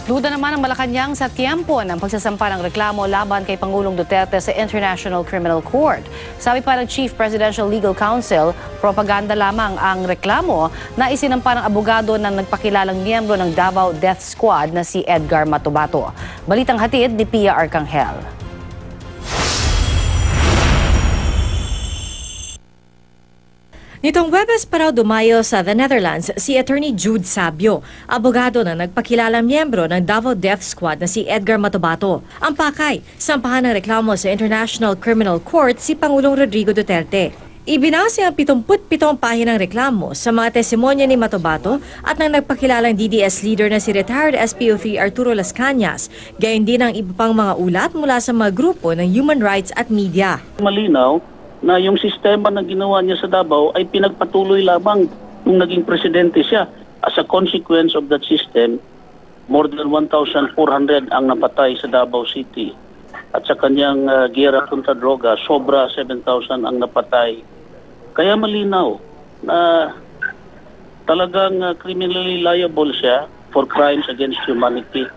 Duda naman ang Malacanang sa tiempo ng pagsasampa ng reklamo laban kay Pangulong Duterte sa International Criminal Court. Sabi pa ng Chief Presidential Legal Counsel, propaganda lamang ang reklamo na isinampa ng abogado ng nagpakilalang miyembro ng Davao Death Squad na si Edgar Matubato. Balitang hatid ni Pia Arcangel. Nitong Huwebes pa raw dumayo sa The Netherlands si Attorney Jude Sabio, abogado na nagpakilalang miyembro ng Davao Death Squad na si Edgar Matubato. Ang pakay, sampahan ng reklamo sa International Criminal Court si Pangulong Rodrigo Duterte. Ibinase ang 77 pahinang reklamo sa mga testimonya ni Matubato at ng nagpakilalang DDS leader na si retired SPO3 Arturo Las Cañas, gayon din ang iba pang mga ulat mula sa mga grupo ng human rights at media. Malinaw na yung sistema na ginawa niya sa Davao ay pinagpatuloy lamang nung naging presidente siya. As a consequence of that system, more than 1,400 ang napatay sa Davao City. At sa kanyang giyera kontra droga, sobra 7,000 ang napatay. Kaya malinaw na talagang criminally liable siya for crimes against humanity.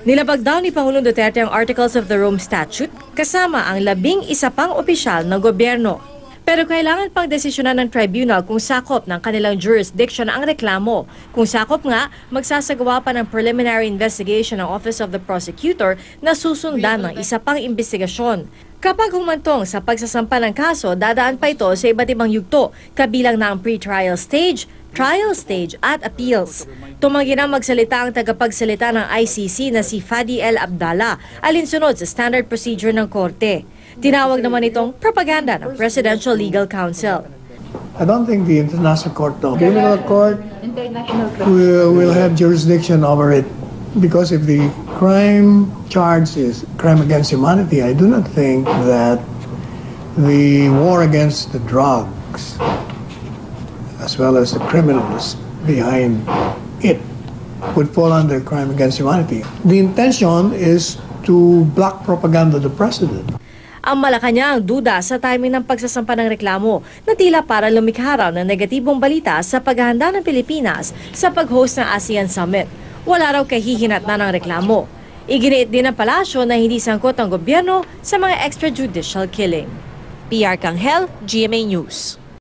Nilabag daw ni Pangulong Duterte ang Articles of the Rome Statute kasama ang 11 pang opisyal ng gobyerno. Pero kailangan pang desisyonan ng tribunal kung sakop ng kanilang jurisdiction ang reklamo. Kung sakop nga, magsasagawa pa ng preliminary investigation ng Office of the Prosecutor na susundan ng isa pang investigasyon. Kapag humantong sa pagsasampa ng kaso, dadaan pa ito sa iba't ibang yugto, kabilang na ang pre-trial stage, trial stage at appeals. Tumanggi na magsalita ang tagapagsalita ng ICC na si Fadi El Abdallah, alinsunod sa standard procedure ng korte. Tinawag naman itong propaganda ng Presidential Legal Counsel. I don't think the International Court, though. Criminal Court will have jurisdiction over it because if the crime charge is crime against humanity, I do not think that the war against the drugs as well as the criminals behind it would fall under crime against humanity. The intention is to block propaganda of the president. Ang Malacanang duda sa timing ng pagsasampa ng reklamo na tila para lumikha raw ng negatibong balita sa paghahanda ng Pilipinas sa pag-host ng ASEAN Summit. Wala raw kahihinat na ng reklamo. Iginiit din ng palasyo na hindi sangkot ang gobyerno sa mga extrajudicial killing. Pia Arcangel, GMA News.